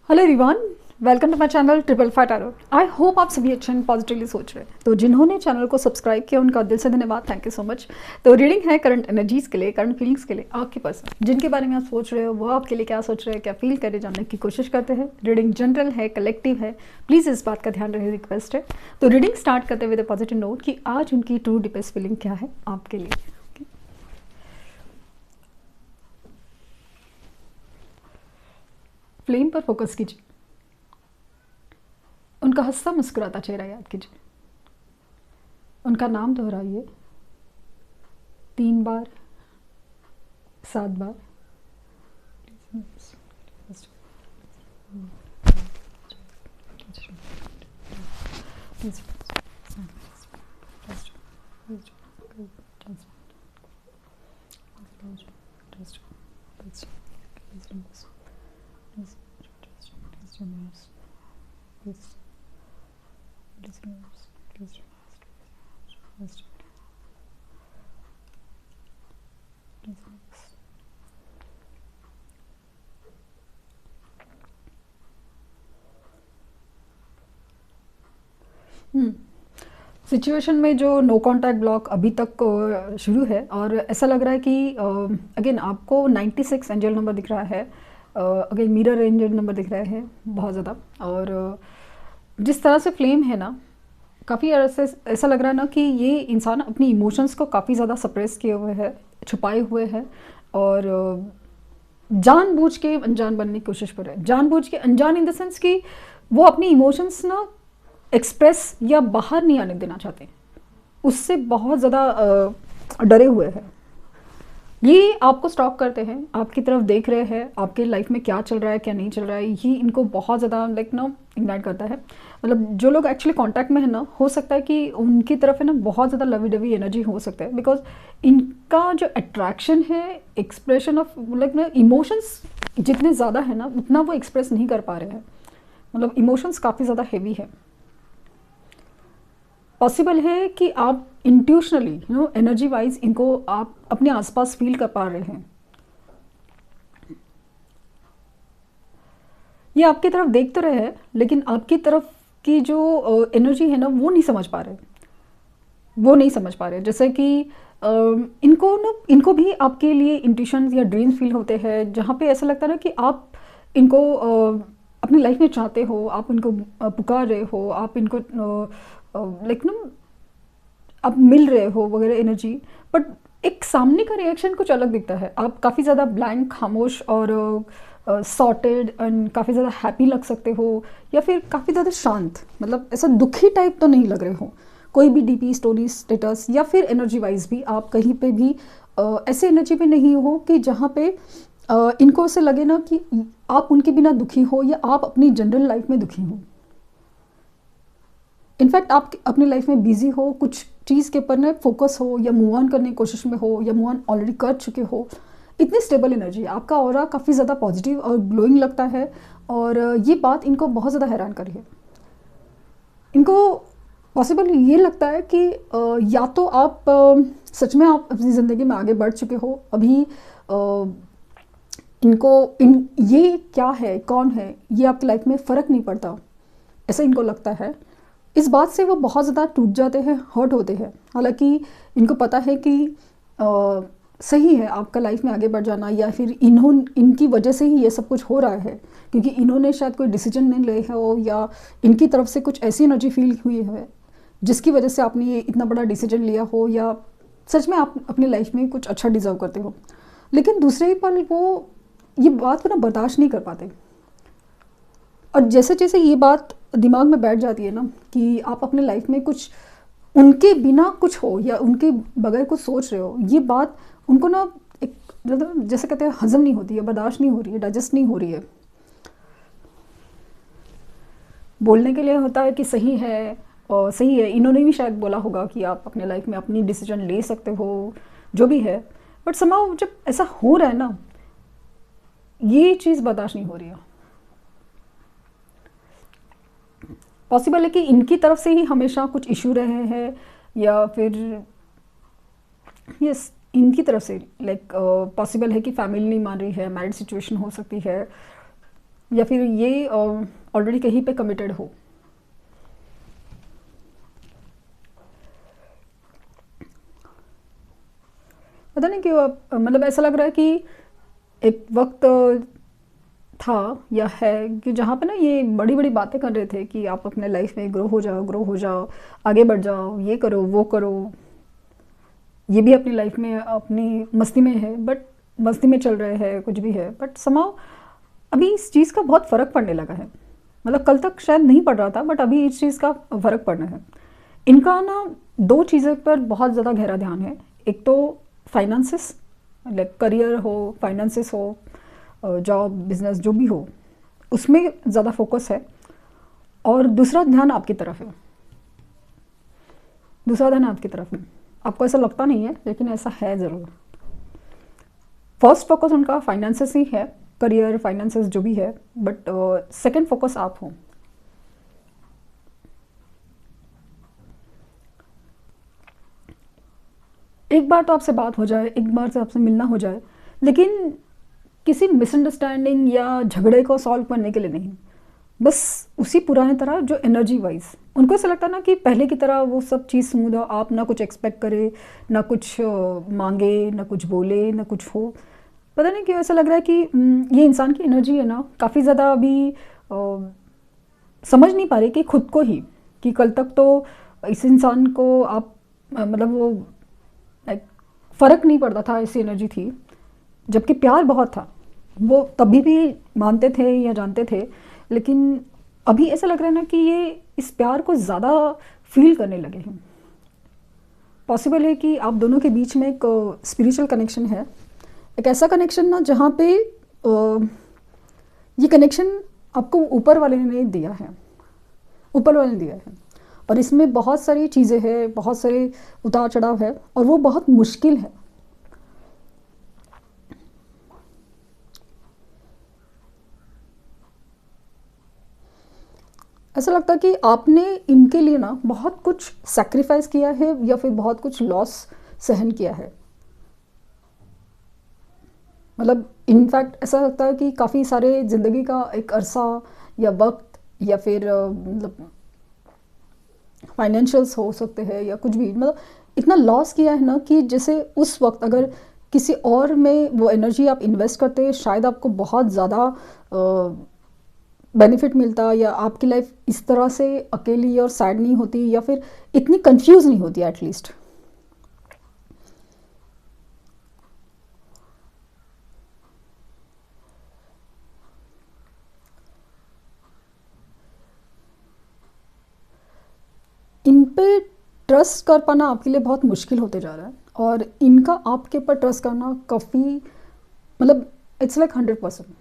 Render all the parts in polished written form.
Hello everyone, welcome to my channel triple five tarot. I hope आप सभी अच्छे and positively सोच रहे हैं। तो जिन्होंने चैनल को सब्सक्राइब किया उनका दिल से धन्यवाद, थैंक यू सो मच। तो रीडिंग है करंट एनर्जीज के लिए, करंट फीलिंग्स के लिए। आपके पर्सन जिनके बारे में आप सोच रहे हो वो आपके लिए क्या सोच रहे हैं, क्या फील करे, जानने की कोशिश करते हैं। रीडिंग जनरल है, कलेक्टिव है, प्लीज़ इस बात का ध्यान रहे, रिक्वेस्ट है। तो रीडिंग स्टार्ट करते हुए पॉजिटिव नोट कि आज उनकी ट्रू डीपेस्ट फीलिंग क्या है आपके लिए। फ्लेम पर फोकस कीजिए, उनका हंसता मुस्कुराता चेहरा याद कीजिए, उनका नाम दोहराइए 3 बार, 7 बार। सिचुएशन में जो नो कांटेक्ट ब्लॉक अभी तक शुरू है और ऐसा लग रहा है कि अगेन आपको 96 एंजल नंबर दिख रहा है, अगेन मिरर एंजल नंबर दिख रहा है बहुत ज़्यादा। और जिस तरह से फ्लेम है ना, काफ़ी ऐसे ऐसा लग रहा है ना कि ये इंसान अपनी इमोशंस को काफ़ी ज़्यादा सप्रेस किए हुए है, छुपाए हुए है और जानबूझ के अनजान बनने की कोशिश कर रहे हैं। जानबूझ के अनजान इन द सेंस कि वो अपनी इमोशंस ना एक्सप्रेस या बाहर नहीं आने देना चाहते, उससे बहुत ज़्यादा डरे हुए हैं। ये आपको स्टॉक करते हैं, आपकी तरफ देख रहे हैं, आपके लाइफ में क्या चल रहा है क्या नहीं चल रहा है, ये इनको बहुत ज़्यादा लाइक ना इग्नाइट करता है। मतलब जो लोग एक्चुअली कांटेक्ट में है ना, हो सकता है कि उनकी तरफ है ना बहुत ज़्यादा लवी डवी एनर्जी हो सकता है, बिकॉज इनका जो अट्रैक्शन है, एक्सप्रेशन ऑफ लाइक ना इमोशंस जितने ज़्यादा है ना उतना वो एक्सप्रेस नहीं कर पा रहे हैं। मतलब इमोशंस काफ़ी ज़्यादा हेवी है। पॉसिबल है कि आप इंट्यूशनली एनर्जी वाइज इनको आप अपने आसपास फील कर पा रहे हैं। ये आपकी तरफ देख तो रहे हैं लेकिन आपकी तरफ की जो एनर्जी है ना वो नहीं समझ पा रहे, वो नहीं समझ पा रहे। जैसे कि इनको भी आपके लिए इंट्यूशन या ड्रीम्स फील होते हैं, जहाँ पे ऐसा लगता है ना कि आप इनको अपनी लाइफ में चाहते हो, आप इनको पुकार रहे हो, आप इनको लाइक ना आप मिल रहे हो वगैरह एनर्जी। बट एक सामने का रिएक्शन कुछ अलग दिखता है। आप काफ़ी ज़्यादा ब्लैंक, खामोश और सॉर्टेड एंड काफ़ी ज़्यादा हैप्पी लग सकते हो, या फिर काफ़ी ज़्यादा शांत, मतलब ऐसा दुखी टाइप तो नहीं लग रहे हो। कोई भी डीपी स्टोरी स्टेटस या फिर एनर्जी वाइज भी आप कहीं पे भी ऐसे एनर्जी पे नहीं हो कि जहाँ पे इनको ऐसे लगे ना कि आप उनके बिना दुखी हो या आप अपनी जनरल लाइफ में दुखी हो। इनफैक्ट आप अपनी लाइफ में बिजी हो, कुछ चीज़ के ऊपर ना फोकस हो, या मूव ऑन करने की कोशिश में हो, या मूव ऑन ऑलरेडी कर चुके हो। इतनी स्टेबल एनर्जी है, आपका ऑरा काफ़ी ज़्यादा पॉजिटिव और ग्लोइंग लगता है। और ये बात इनको बहुत ज़्यादा हैरान करी है। इनको पॉसिबल ये लगता है कि या तो आप सच में आप अपनी ज़िंदगी में आगे बढ़ चुके हो अभी, ये क्या है, कौन है, ये आपकी लाइफ में फ़र्क नहीं पड़ता, ऐसा इनको लगता है। इस बात से वो बहुत ज़्यादा टूट जाते हैं, हर्ट होते हैं। हालांकि इनको पता है कि सही है आपका लाइफ में आगे बढ़ जाना, या फिर इनकी वजह से ही ये सब कुछ हो रहा है, क्योंकि इन्होंने शायद कोई डिसीजन नहीं ले हो, या इनकी तरफ से कुछ ऐसी एनर्जी फील हुई है जिसकी वजह से आपने ये इतना बड़ा डिसीजन लिया हो, या सच में आप अपनी लाइफ में कुछ अच्छा डिज़र्व करते हो। लेकिन दूसरे ही पल वो ये बात को ना बर्दाश्त नहीं कर पाते। और जैसे जैसे ये बात दिमाग में बैठ जाती है ना कि आप अपने लाइफ में कुछ उनके बिना कुछ हो या उनके बगैर कुछ सोच रहे हो, ये बात उनको ना एक मतलब जैसे कहते हैं हजम नहीं होती है, बर्दाश्त नहीं हो रही है, डाइजेस्ट नहीं हो रही है। बोलने के लिए होता है कि सही है, और सही है, इन्होंने भी शायद बोला होगा कि आप अपने लाइफ में अपनी डिसीजन ले सकते हो, जो भी है। बट समाउ जब ऐसा हो रहा है ना, ये चीज़ बर्दाश्त नहीं हो रही है। पॉसिबल है कि इनकी तरफ से ही हमेशा कुछ इशू रहे हैं, या फिर यस इनकी तरफ से लाइक पॉसिबल है कि फैमिली नहीं मान रही है, मैरिड सिचुएशन हो सकती है, या फिर ये ऑलरेडी कहीं पे कमिटेड हो। पता नहीं क्यों मतलब ऐसा लग रहा है कि एक वक्त था या है कि जहाँ पे ना ये बड़ी बड़ी बातें कर रहे थे कि आप अपने लाइफ में ग्रो हो जाओ, आगे बढ़ जाओ, ये करो वो करो। ये भी अपनी लाइफ में अपनी मस्ती में है, बट मस्ती में चल रहे हैं, कुछ भी है, बट समाउ अभी इस चीज़ का बहुत फ़र्क पड़ने लगा है। मतलब कल तक शायद नहीं पड़ रहा था, बट अभी इस चीज़ का फ़र्क पड़ना है। इनका ना दो चीज़ों पर बहुत ज़्यादा गहरा ध्यान है। एक तो फाइनेंसिस, लाइक करियर हो, फाइनेंसिस हो, जॉब बिजनेस जो भी हो, उसमें ज़्यादा फोकस है। और दूसरा ध्यान आपकी तरफ है, दूसरा ध्यान आपकी तरफ है। आपको ऐसा लगता नहीं है, लेकिन ऐसा है ज़रूर। फर्स्ट फोकस उनका फाइनेंसिस ही है, करियर फाइनेंसिस जो भी है, बट सेकंड फोकस आप हो। एक बार तो आपसे बात हो जाए, एक बार से आपसे मिलना हो जाए, लेकिन किसी मिसअंडरस्टैंडिंग या झगड़े को सॉल्व करने के लिए नहीं, बस उसी पुराने तरह जो एनर्जी वाइज उनको ऐसा लगता है ना कि पहले की तरह वो सब चीज़ स्मूथ हो, आप ना कुछ एक्सपेक्ट करे, ना कुछ मांगे, ना कुछ बोले, ना कुछ हो। पता नहीं क्यों ऐसा लग रहा है कि ये इंसान की एनर्जी है ना, काफ़ी ज़्यादा अभी समझ नहीं पा रही कि खुद को ही, कि कल तक तो इस इंसान को आप मतलब वो लाइक फ़र्क नहीं पड़ता था, ऐसी एनर्जी थी, जबकि प्यार बहुत था, वो तभी भी मानते थे या जानते थे। लेकिन अभी ऐसा लग रहा है ना कि ये इस प्यार को ज़्यादा फील करने लगे हैं। पॉसिबल है कि आप दोनों के बीच में एक स्पिरिचुअल कनेक्शन है, एक ऐसा कनेक्शन ना जहाँ पे ये कनेक्शन आपको ऊपर वाले ने दिया है, ऊपर वाले ने दिया है, और इसमें बहुत सारी चीज़ें हैं, बहुत सारे उतार चढ़ाव है, और वो बहुत मुश्किल है। ऐसा लगता है कि आपने इनके लिए ना बहुत कुछ सैक्रिफाइस किया है या फिर बहुत कुछ लॉस सहन किया है। मतलब इनफैक्ट ऐसा लगता है कि काफ़ी सारे ज़िंदगी का एक अरसा या वक्त या फिर मतलब फाइनेंशियल्स हो सकते हैं या कुछ भी, मतलब इतना लॉस किया है ना कि जैसे उस वक्त अगर किसी और में वो एनर्जी आप इन्वेस्ट करते, शायद आपको बहुत ज़्यादा बेनिफिट मिलता, या आपकी लाइफ इस तरह से अकेली और सैड नहीं होती, या फिर इतनी कंफ्यूज नहीं होती एटलीस्ट। इन पे ट्रस्ट कर पाना आपके लिए बहुत मुश्किल होते जा रहा है, और इनका आपके ऊपर ट्रस्ट करना काफ़ी मतलब इट्स लाइक 100%।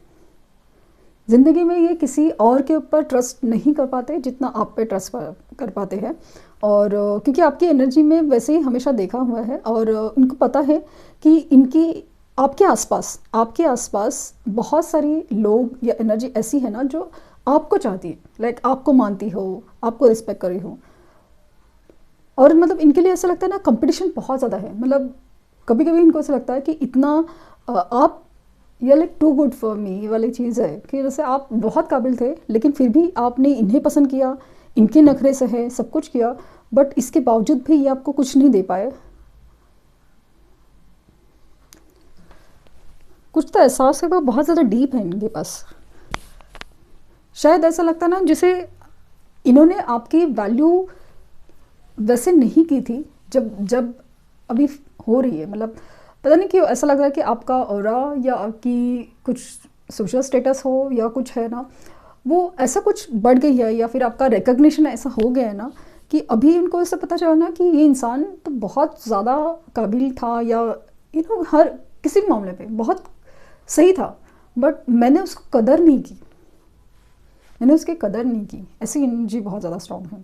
ज़िंदगी में ये किसी और के ऊपर ट्रस्ट नहीं कर पाते जितना आप पे ट्रस्ट कर पाते हैं। और क्योंकि आपकी एनर्जी में वैसे ही हमेशा देखा हुआ है, और उनको पता है कि इनकी आपके आसपास बहुत सारी लोग या एनर्जी ऐसी है ना जो आपको चाहती है, लाइक आपको मानती हो, आपको रिस्पेक्ट करी हो। और मतलब इनके लिए ऐसा लगता है ना कंपटीशन बहुत ज़्यादा है। मतलब कभी कभी इनको ऐसा लगता है कि इतना आप ये like to good for me, ये वाली चीज़ है कि जैसे आप बहुत काबिल थे, लेकिन फिर भी आपने इन्हें पसंद किया, इनके नखरे सहे, सब कुछ किया, बट इसके बावजूद भी ये आपको कुछ नहीं दे पाए। कुछ तो एहसास है वो बहुत ज़्यादा डीप है इनके पास। शायद ऐसा लगता है ना जैसे इन्होंने आपकी वैल्यू वैसे नहीं की थी जब जब अभी हो रही है। मतलब पता नहीं क्यों ऐसा लग रहा है कि आपका ऑरा या आपकी कुछ सोशल स्टेटस हो या कुछ है ना, वो ऐसा कुछ बढ़ गई है, या फिर आपका रिकग्निशन ऐसा हो गया है ना कि अभी इनको ऐसा पता चला ना कि ये इंसान तो बहुत ज़्यादा काबिल था, या हर किसी भी मामले पे बहुत सही था, बट मैंने उसको कदर नहीं की, मैंने उसकी कदर नहीं की। ऐसी एनर्जी बहुत ज़्यादा स्ट्रॉन्ग है।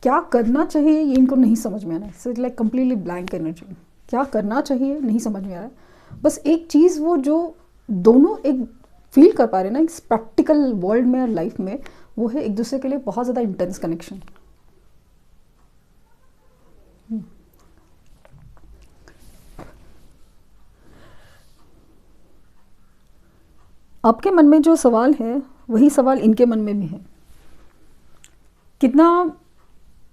क्या करना चाहिए ये इनको नहीं समझ में आ रहा है। It's like completely blank energy. क्या करना चाहिए नहीं समझ में आ रहा है। बस एक चीज़ वो जो दोनों एक फील कर पा रहे हैं ना इस प्रैक्टिकल वर्ल्ड में और लाइफ में, वो है एक दूसरे के लिए बहुत ज़्यादा इंटेंस कनेक्शन। आपके मन में जो सवाल है वही सवाल इनके मन में भी है। कितना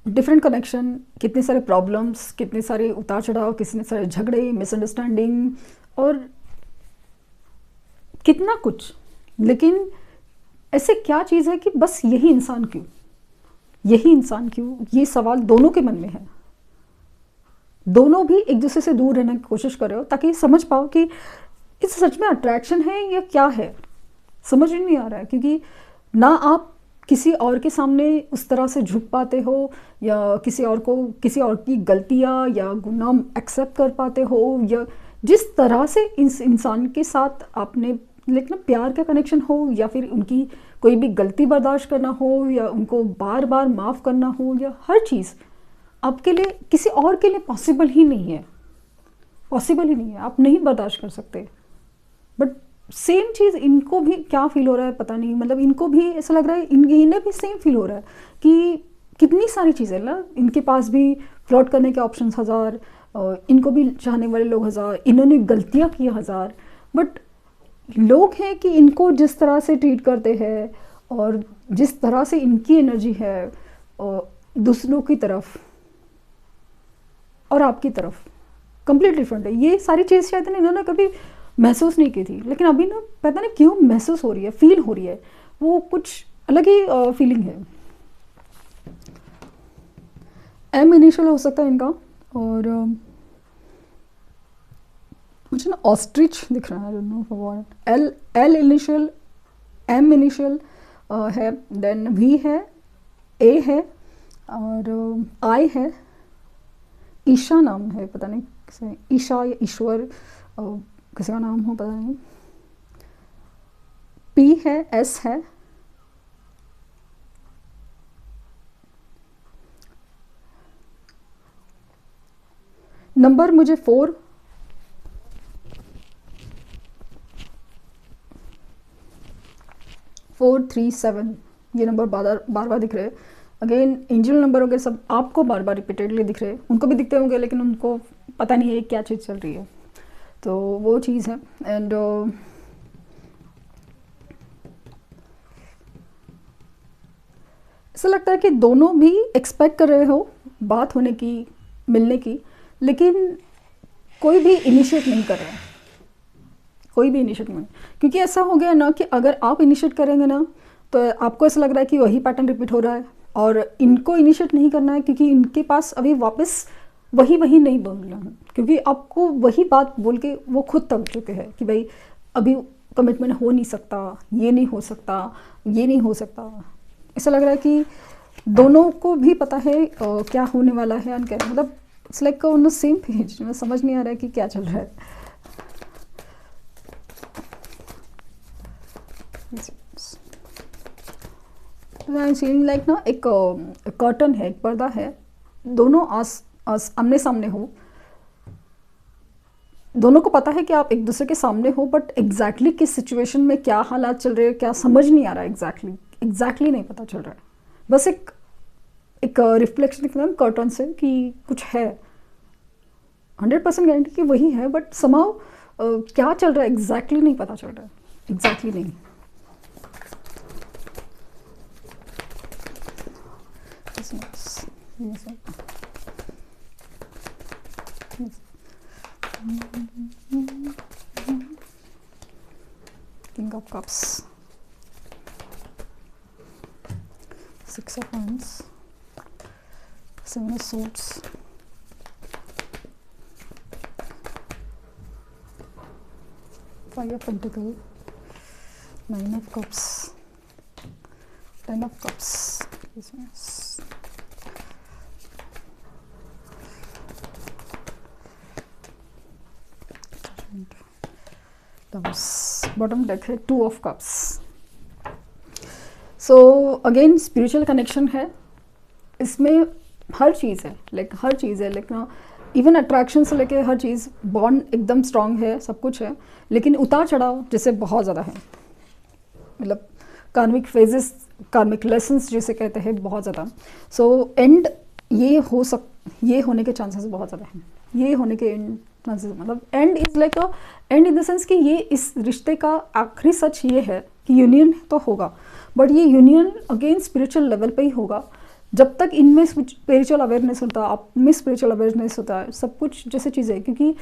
डिफरेंट कनेक्शन, कितने सारे प्रॉब्लम्स, कितने सारे उतार चढ़ाव, कितने सारे झगड़े, मिसअंडरस्टैंडिंग और कितना कुछ। लेकिन ऐसे क्या चीज़ है कि बस यही इंसान क्यों, यही इंसान क्यों, ये सवाल दोनों के मन में है। दोनों भी एक दूसरे से दूर रहने की कोशिश कर रहे हो ताकि समझ पाओ कि इस सच में अट्रैक्शन है या क्या है। समझ ही नहीं आ रहा है, क्योंकि ना आप किसी और के सामने उस तरह से झुक पाते हो या किसी और को, किसी और की गलतियाँ या गुनाह एक्सेप्ट कर पाते हो, या जिस तरह से इस इंसान के साथ आपने लेकिन प्यार का कनेक्शन हो या फिर उनकी कोई भी गलती बर्दाश्त करना हो या उनको बार बार माफ़ करना हो, या हर चीज़ आपके लिए किसी और के लिए पॉसिबल ही नहीं है, पॉसिबल ही नहीं है, आप नहीं बर्दाश्त कर सकते। बट सेम चीज़ इनको भी क्या फील हो रहा है पता नहीं, मतलब इनको भी ऐसा लग रहा है, इन्हें भी सेम फील हो रहा है कि कितनी सारी चीज़ें ना, इनके पास भी फ्लर्ट करने के ऑप्शंस हज़ार, इनको भी चाहने वाले लोग हज़ार, इन्होंने गलतियाँ की हज़ार, बट लोग हैं कि इनको जिस तरह से ट्रीट करते हैं और जिस तरह से इनकी एनर्जी है दूसरों की तरफ और आपकी तरफ कंप्लीट डिफरेंट है। ये सारी चीज़ शायद इन्होंने कभी महसूस नहीं की थी, लेकिन अभी ना पता नहीं क्यों महसूस हो रही है, फील हो रही है, वो कुछ अलग ही फीलिंग है। एम इनिशियल हो सकता है इनका, और मुझे ना ऑस्ट्रिच दिख रहा है, I don't know for what. L initial, M initial है, देन वी है, ए है और आई है, ईशा नाम है, पता नहीं किसे, ईशा या ईश्वर किसी का नाम हो पता नहीं। पी है, एस है, नंबर मुझे 4, 4, 3, 7 ये नंबर बार बार दिख रहे हैं। अगेन एंजल नंबर वगैरह सब आपको बार बार रिपीटेडली दिख रहे हैं, उनको भी दिखते होंगे लेकिन उनको पता नहीं है क्या चीज़ चल रही है, तो वो चीज़ है। एंड ऐसा लगता है कि दोनों भी एक्सपेक्ट कर रहे हो बात होने की, मिलने की, लेकिन कोई भी इनिशिएट नहीं कर रहा है, कोई भी इनिशिएट नहीं, क्योंकि ऐसा हो गया ना कि अगर आप इनिशिएट करेंगे ना तो आपको ऐसा लग रहा है कि वही पैटर्न रिपीट हो रहा है, और इनको इनिशिएट नहीं करना है क्योंकि इनके पास अभी वापस वही नहीं बोलना है, क्योंकि आपको वही बात बोल के वो खुद थक चुके हैं कि भाई अभी कमिटमेंट हो नहीं सकता, ये नहीं हो सकता, ये नहीं हो सकता। ऐसा लग रहा है कि दोनों को भी पता है क्या होने वाला है, मतलब it's like on the same page. मैं समझ नहीं आ रहा है कि क्या चल रहा है। सीन लाइक ना एक कर्टन है, एक पर्दा है, दोनों आमने सामने हो, दोनों को पता है कि आप एक दूसरे के सामने हो, बट एग्जैक्टली किस सिचुएशन में क्या हालात चल रहे हैं क्या समझ नहीं आ रहा है, एग्जैक्टली नहीं पता चल रहा है। बस एक रिफ्लेक्शन दिखता है कर्टन से कि कुछ है, 100% गारंटी कि वही है, बट समाउ क्या चल रहा है एग्जैक्टली नहीं पता चल रहा है, एग्जैक्टली नहीं। King of Cups, 6 of Wands, 7 of Swords, Five of Pentacles, 9 of Cups, 10 of Cups. Bottom deck है 2 of cups. So again spiritual connection है, इसमें हर चीज़ है, हर चीज़ है, ना इवन अट्रैक्शन से लेके हर चीज़, बॉन्ड एकदम स्ट्रांग है, सब कुछ है, लेकिन उतार चढ़ाव जैसे बहुत ज़्यादा है, मतलब कार्मिक फेजेस, कार्मिक लेसन्स जिसे कहते हैं बहुत ज़्यादा। सो एंड ये होने के चांसेस बहुत ज़्यादा हैं, ये होने के मतलब and is like a and in the sense कि ये इस रिश्ते का आखिरी सच ये है कि यूनियन तो होगा, बट ये यूनियन अगेन स्पिरिचुअल लेवल पे ही होगा। जब तक इनमें स्पिरिचुअल अवेयरनेस होता है, आप में स्पिरिचुअल अवेयरनेस होता है, सब कुछ जैसे चीज़ें, क्योंकि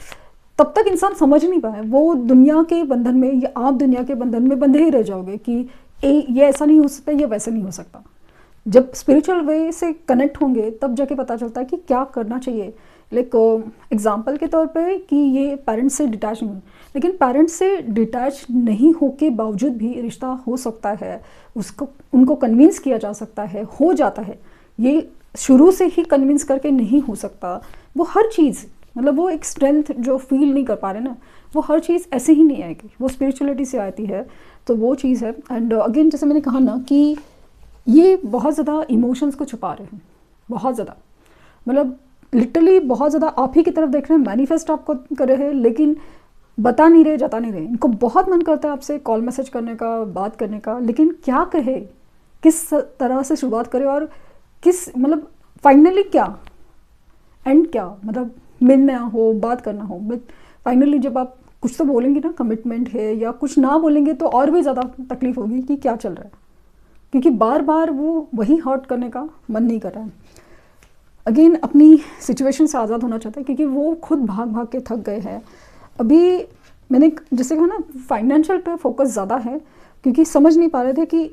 तब तक इंसान समझ नहीं पाए, वो दुनिया के बंधन में या आप दुनिया के बंधन में बंधे ही रह जाओगे कि ये ऐसा नहीं हो सकता, ये वैसे नहीं हो सकता। जब स्पिरिचुअल वे से कनेक्ट होंगे तब जाके पता चलता है कि क्या करना चाहिए। लाइक एग्जाम्पल के तौर पे कि ये पेरेंट्स से डिटैच नहीं, लेकिन पेरेंट्स से डिटैच नहीं होके बावजूद भी रिश्ता हो सकता है, उसको उनको कन्विंस किया जा सकता है, हो जाता है। ये शुरू से ही कन्विंस करके नहीं हो सकता। वो हर चीज़, मतलब वो एक स्ट्रेंथ जो फील नहीं कर पा रहे ना, वो हर चीज़ ऐसे ही नहीं आएगी, वो स्पिरिचुअलिटी से आती है। तो वो चीज़ है। एंड अगेन जैसे मैंने कहा ना कि ये बहुत ज़्यादा इमोशंस को छुपा रहे हैं, बहुत ज़्यादा, मतलब लिटरली बहुत ज़्यादा आप ही की तरफ देख रहे हैं, मैनिफेस्ट आपको कर रहे हैं, लेकिन बता नहीं रहे, जता नहीं रहे। इनको बहुत मन करता है आपसे कॉल मैसेज करने का, बात करने का, लेकिन क्या कहे, किस तरह से शुरुआत करे और किस, मतलब फाइनली क्या एंड क्या, मतलब मिलना हो, बात करना हो, बट फाइनली जब आप कुछ तो बोलेंगे ना, कमिटमेंट है, या कुछ ना बोलेंगे तो और भी ज़्यादा तकलीफ होगी कि क्या चल रहा है, क्योंकि बार बार वो वही हर्ट करने का मन नहीं कर रहा है। अगेन अपनी सिचुएशन से आज़ाद होना चाहता है, क्योंकि वो खुद भाग भाग के थक गए हैं। अभी मैंने जैसे कहा ना, फाइनेंशियल पे फोकस ज़्यादा है, क्योंकि समझ नहीं पा रहे थे कि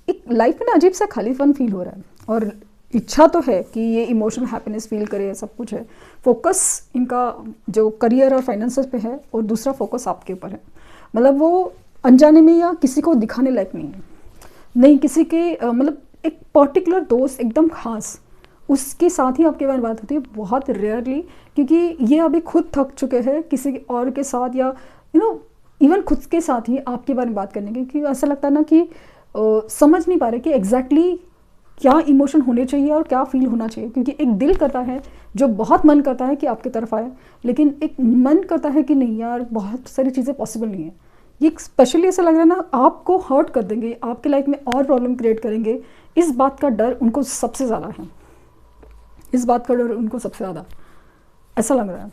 एक लाइफ में ना अजीब सा खालीपन फील हो रहा है, और इच्छा तो है कि ये इमोशनल हैप्पीनेस फील करे, सब कुछ है। फोकस इनका जो करियर और फाइनेंसेस पे है, और दूसरा फोकस आपके ऊपर है। मतलब वो अनजाने में या किसी को दिखाने लायक नहीं है, नहीं किसी के मतलब एक पर्टिकुलर दोस्त एकदम खास, उसके साथ ही आपके बारे में बात होती है, बहुत रेयरली, क्योंकि ये अभी खुद थक चुके हैं किसी और के साथ, या इवन खुद के साथ ही आपके बारे में बात करने की, क्योंकि ऐसा लगता है ना कि समझ नहीं पा रहे कि एग्जैक्टली क्या इमोशन होने चाहिए और क्या फील होना चाहिए। क्योंकि एक दिल करता है, जो बहुत मन करता है कि आपकी तरफ आए, लेकिन एक मन करता है कि नहीं यार, बहुत सारी चीज़ें पॉसिबल नहीं है। ये स्पेशली ऐसा लग रहा है ना, आपको हर्ट कर देंगे, आपके लाइफ में और प्रॉब्लम क्रिएट करेंगे, इस बात का डर उनको सबसे ज़्यादा है, इस बात का डर उनको सबसे ज़्यादा ऐसा लग रहा है।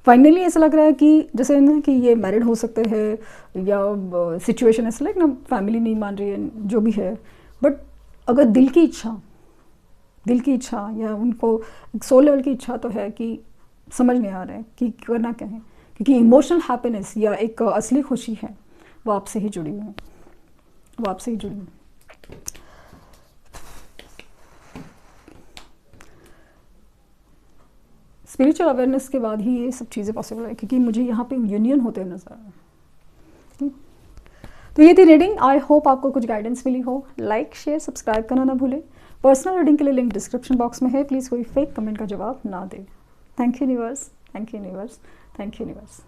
फाइनली ऐसा लग रहा है कि जैसे ना कि ये मैरिड हो सकते हैं, या सिचुएशन ऐसा लाइक ना, फैमिली नहीं मान रही है, जो भी है, बट अगर दिल की इच्छा या उनको सोल लेवल की इच्छा तो है कि समझ नहीं आ रहा है कि करना क्या है, क्योंकि इमोशनल हैप्पीनेस या एक असली खुशी है, वो आपसे ही जुड़ी हुई है, वो आपसे ही जुड़ी हुई है। स्पिरिचुअल अवेयरनेस के बाद ही ये सब चीज़ें पॉसिबल है, क्योंकि मुझे यहाँ पे यूनियन होते हुए नजर आ रहा है। तो ये थी रीडिंग। आई होप आपको कुछ गाइडेंस मिली हो। लाइक शेयर सब्सक्राइब करना ना भूलें। पर्सनल रीडिंग के लिए लिंक डिस्क्रिप्शन बॉक्स में है, प्लीज़ कोई फेक कमेंट का जवाब ना दे। Thank you universe, thank you universe, thank you universe.